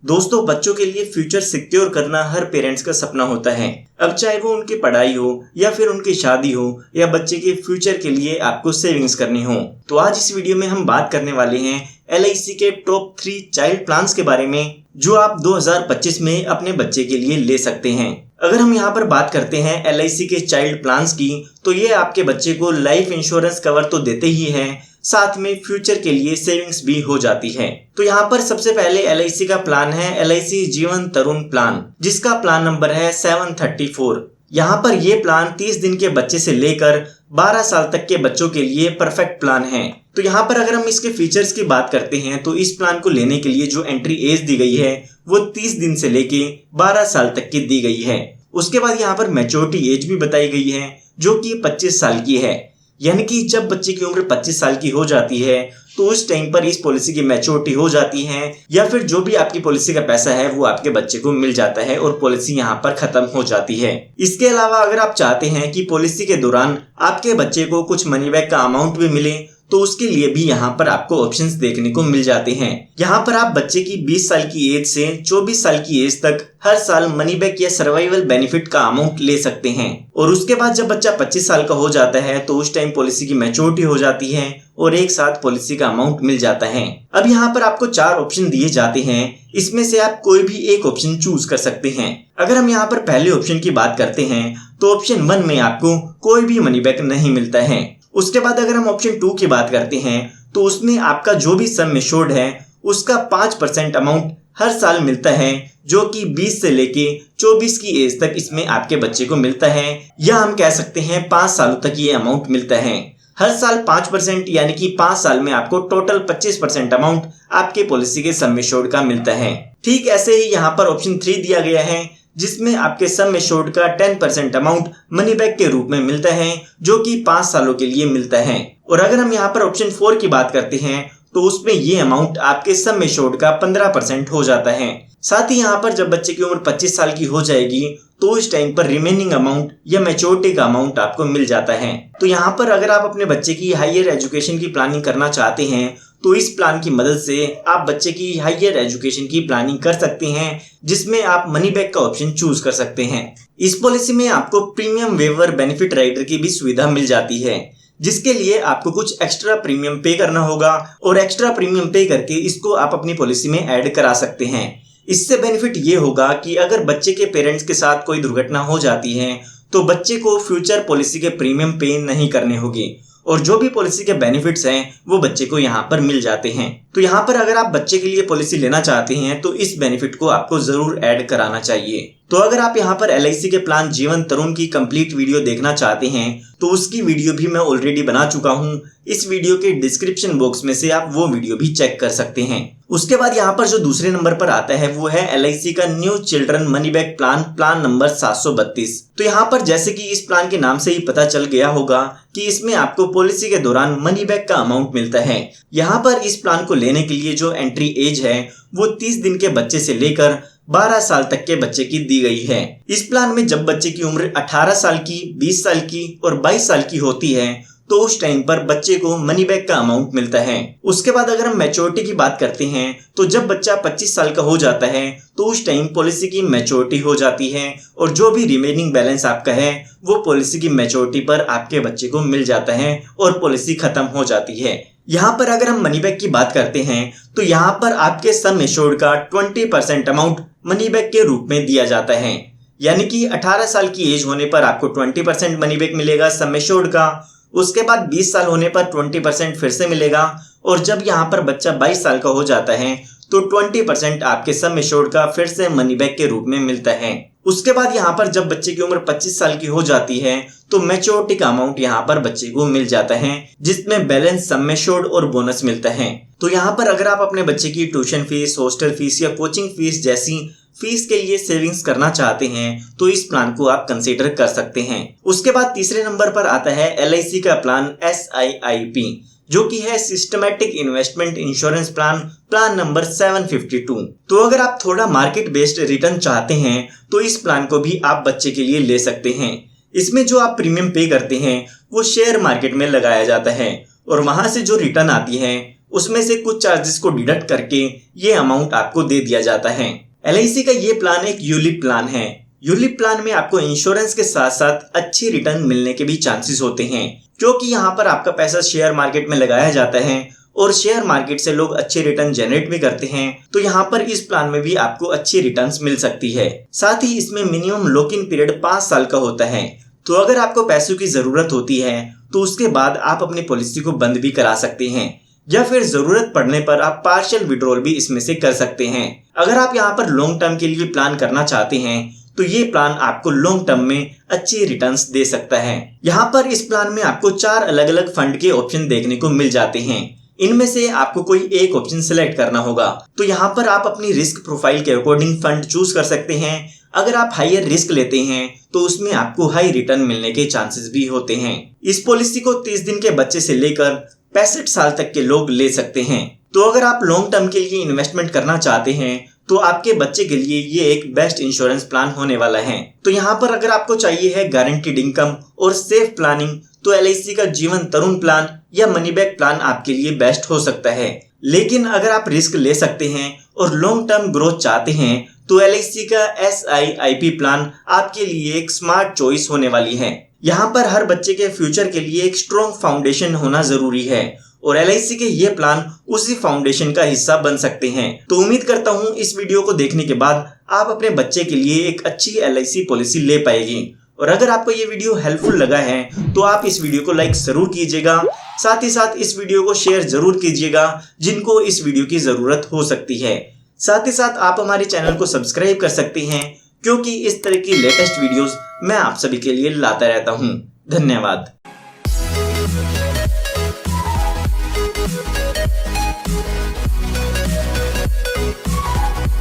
दोस्तों, बच्चों के लिए फ्यूचर सिक्योर करना हर पेरेंट्स का सपना होता है। अब चाहे वो उनकी पढ़ाई हो या फिर उनकी शादी हो या बच्चे के फ्यूचर के लिए आपको सेविंग्स करनी हो, तो आज इस वीडियो में हम बात करने वाले हैं LIC के टॉप 3 चाइल्ड प्लान्स के बारे में जो आप 2025 में अपने बच्चे के लिए ले सकते हैं। अगर हम यहाँ पर बात करते हैं LIC के चाइल्ड प्लान्स की, तो ये आपके बच्चे को लाइफ इंश्योरेंस कवर तो देते ही हैं, साथ में फ्यूचर के लिए सेविंग्स भी हो जाती है। तो यहाँ पर सबसे पहले LIC का प्लान है LIC जीवन तरुण प्लान, जिसका प्लान नंबर है 734। यहाँ पर ये प्लान 30 दिन के बच्चे से लेकर 12 साल तक के बच्चों के लिए परफेक्ट प्लान है। तो यहाँ पर अगर हम इसके फीचर्स की बात करते हैं तो इस प्लान को लेने के लिए जो एंट्री एज दी गई है वो 30 दिन से लेके 12 साल तक की दी गई है। उसके बाद यहाँ पर मैच्योरिटी एज भी बताई गई है जो कि 25 साल की है, यानी कि जब बच्चे की उम्र 25 साल की हो जाती है तो उस टाइम पर इस पॉलिसी की मैच्योरिटी हो जाती है या फिर जो भी आपकी पॉलिसी का पैसा है वो आपके बच्चे को मिल जाता है और पॉलिसी यहाँ पर खत्म हो जाती है। इसके अलावा अगर आप चाहते हैं कि पॉलिसी के दौरान आपके बच्चे को कुछ मनी बैक का अमाउंट भी मिले तो उसके लिए भी यहाँ पर आपको ऑप्शंस देखने को मिल जाते हैं। यहाँ पर आप बच्चे की 20 साल की एज से 24 साल की एज तक हर साल मनी बैक या सर्वाइवल बेनिफिट का अमाउंट ले सकते हैं और उसके बाद जब बच्चा 25 साल का हो जाता है तो उस टाइम पॉलिसी की मैच्योरिटी हो जाती है और एक साथ पॉलिसी का अमाउंट मिल जाता है। अब यहाँ पर आपको 4 ऑप्शन दिए जाते हैं, इसमें से आप कोई भी एक ऑप्शन चूज कर सकते हैं। अगर हम यहाँ पर पहले ऑप्शन की बात करते हैं तो ऑप्शन 1 में आपको कोई भी मनी बैक नहीं मिलता है। उसके बाद अगर हम ऑप्शन 2 की बात करते हैं तो उसमें आपका जो भी सम एश्योर्ड है उसका 5% अमाउंट हर साल मिलता है, जो कि 20 से लेके 24 की एज तक इसमें आपके बच्चे को मिलता है, या हम कह सकते हैं 5 सालों तक ये अमाउंट मिलता है। हर साल 5%, यानी कि 5 साल में आपको टोटल 25% अमाउंट आपके पॉलिसी के सम एश्योर्ड का मिलता है। ठीक ऐसे ही यहाँ पर ऑप्शन 3 दिया गया है जिसमें आपके सम एश्योर्ड का 10% अमाउंट मनी बैक के रूप में मिलता है, जो कि 5 सालों के लिए मिलता है। और अगर हम यहाँ पर ऑप्शन 4 की बात करते हैं तो उसमें ये अमाउंट आपके सम एश्योर्ड का 15% हो जाता है। साथ ही यहाँ पर जब बच्चे की उम्र 25 साल की हो जाएगी तो उस टाइम पर रिमेनिंग अमाउंट या मैच्योरिटी का अमाउंट आपको मिल जाता है। तो यहाँ पर अगर आप अपने बच्चे की हायर एजुकेशन की प्लानिंग करना चाहते हैं तो इस प्लान की मदद से आप बच्चे की हायर एजुकेशन की प्लानिंग कर सकते हैं, जिसमें आप मनी बैक का ऑप्शन चूज कर सकते हैं। इस पॉलिसी में आपको प्रीमियम वेवर बेनिफिट राइडर की भी सुविधा मिल जाती है, जिसके लिए आपको कुछ एक्स्ट्रा प्रीमियम पे करना होगा और एक्स्ट्रा प्रीमियम पे करके इसको आप अपनी पॉलिसी में ऐड करा सकते हैं। इससे बेनिफिट ये होगा कि अगर बच्चे के पेरेंट्स के साथ कोई दुर्घटना हो जाती है तो बच्चे को फ्यूचर पॉलिसी के प्रीमियम पे नहीं करने होंगे और जो भी पॉलिसी के बेनिफिट्स हैं वो बच्चे को यहाँ पर मिल जाते हैं। तो यहाँ पर अगर आप बच्चे के लिए पॉलिसी लेना चाहते हैं तो इस बेनिफिट को आपको जरूर ऐड कराना चाहिए। तो अगर आप यहाँ पर LIC के प्लान जीवन तरुण की कंप्लीट वीडियो देखना चाहते हैं तो उसकी वीडियो भी मैं ऑलरेडी बना चुका हूँ। इस वीडियो के डिस्क्रिप्शन बॉक्स में से आप वो वीडियो भी चेक कर सकते हैं। उसके बाद यहाँ पर जो दूसरे नंबर पर आता है वो है LIC का new children money back plan number 732। तो यहाँ पर जैसे कि इस प्लान के नाम से ही पता चल गया होगा कि इसमें आपको पॉलिसी के दौरान मनी बैक का अमाउंट मिलता है। यहाँ पर इस प्लान को लेने के लिए जो एंट्री एज है वो 30 दिन के बच्चे से लेकर 12 साल तक के बच्चे की दी गई है। इस प्लान में जब बच्चे की उम्र 18 साल की, 20 साल की और 22 साल की होती है तो उस टाइम पर बच्चे को मनी बैक का अमाउंट मिलता है। उसके बाद अगर हम मैच्योरिटी की बात करते हैं तो जब बच्चा 25 साल का हो जाता है तो उस टाइम पॉलिसी की मैच्योरिटी हो जाती है और जो भी रिमेनिंग बैलेंस आपका है वो पॉलिसी की मैच्योरिटी पर आपके बच्चे को मिल जाता है और पॉलिसी खत्म हो जाती है। यहाँ पर अगर हम मनी बैक की बात करते हैं तो यहाँ पर आपके सम एश्योर्ड का 20% अमाउंट मनी बैक के रूप में दिया जाता है, यानी कि 18 साल की एज होने पर आपको 20% मनी बैक मिलेगा सम एश्योर्ड का। उसके बाद 20 साल होने पर 20% फिर से मिलेगा और जब यहाँ पर बच्चा 22 साल का हो जाता है तो 20% आपके सम एश्योर्ड का फिर से मनी बैक के रूप में मिलता है। उसके बाद यहाँ पर जब बच्चे की उम्र 25 साल की हो जाती है तो मैच्योरिटी का अमाउंट यहाँ पर बच्चे को मिल जाता है, जिसमें बैलेंस सम एश्योर्ड और बोनस मिलता है। तो यहाँ पर अगर आप अपने बच्चे की ट्यूशन फीस, हॉस्टल फीस या कोचिंग फीस जैसी फीस के लिए सेविंग्स करना चाहते हैं तो इस प्लान को आप कंसीडर कर सकते हैं। उसके बाद तीसरे नंबर पर आता है LIC का प्लान SIIP, जो कि है systematic investment insurance plan number 752। तो अगर आप थोड़ा मार्केट बेस्ड रिटर्न चाहते हैं तो इस प्लान को भी आप बच्चे के लिए ले सकते हैं। इसमें जो आप प्रीमियम पे करते हैं वो शेयर मार्केट में लगाया जाता है और वहां से जो रिटर्न आती है उसमें से कुछ चार्जेस को डिडक्ट करके ये अमाउंट आपको दे दिया जाता है। LIC का ये प्लान एक यूलिप प्लान है। यूलिप प्लान में आपको इंश्योरेंस के साथ साथ अच्छी रिटर्न मिलने के भी चांसेस होते हैं, क्योंकि यहाँ पर आपका पैसा शेयर मार्केट में लगाया जाता है और शेयर मार्केट से लोग अच्छे रिटर्न जनरेट भी करते हैं। तो यहाँ पर इस प्लान में भी आपको अच्छी रिटर्न्स मिल सकती है। साथ ही इसमें मिनिमम लॉक इन पीरियड 5 साल का होता है। तो अगर आपको पैसों की जरूरत होती है तो उसके बाद आप अपनी पॉलिसी को बंद भी करा सकते हैं, या फिर जरूरत पड़ने पर आप पार्शियल विड्रॉल भी इसमें से कर सकते हैं। अगर आप यहाँ पर लॉन्ग टर्म के लिए प्लान करना चाहते हैं तो ये प्लान आपको लॉन्ग टर्म में अच्छी रिटर्न्स दे सकता है। यहाँ पर इस प्लान में आपको 4 अलग अलग फंड के ऑप्शन देखने को मिल जाते हैं। इनमें से आपको कोई एक ऑप्शन सिलेक्ट करना होगा। तो यहाँ पर आप अपनी रिस्क प्रोफाइल के अकॉर्डिंग फंड चूज कर सकते हैं। अगर आप हायर रिस्क लेते हैं तो उसमें आपको हाई रिटर्न मिलने के चांसेस भी होते हैं। इस पॉलिसी को 30 दिन के बच्चे से लेकर 65 साल तक के लोग ले सकते हैं। तो अगर आप लॉन्ग टर्म के लिए इन्वेस्टमेंट करना चाहते हैं तो आपके बच्चे के लिए ये एक बेस्ट इंश्योरेंस प्लान होने वाला है। तो यहाँ पर अगर आपको चाहिए है गारंटीड इनकम और सेफ प्लानिंग तो LIC का जीवन तरुण प्लान या मनी बैक प्लान आपके लिए बेस्ट हो सकता है। लेकिन अगर आप रिस्क ले सकते हैं और लॉन्ग टर्म ग्रोथ चाहते हैं तो LIC का SIIP प्लान आपके लिए एक स्मार्ट चॉइस होने वाली है। यहाँ पर हर बच्चे के फ्यूचर के लिए एक स्ट्रॉन्ग फाउंडेशन होना जरूरी है और LIC के ये प्लान उसी फाउंडेशन का हिस्सा बन सकते हैं। तो उम्मीद करता हूँ इस वीडियो को देखने के बाद आप अपने बच्चे के लिए एक अच्छी LIC पॉलिसी ले पाएगी। और अगर आपको ये वीडियो हेल्पफुल लगा है तो आप इस वीडियो को लाइक जरूर कीजिएगा। साथ ही साथ इस वीडियो को शेयर जरूर कीजिएगा जिनको इस वीडियो की जरूरत हो सकती है। साथ ही साथ आप हमारे चैनल को सब्सक्राइब कर सकते हैं, क्योंकि इस तरह की लेटेस्ट वीडियोस मैं आप सभी के लिए लाता रहता हूँ। धन्यवाद।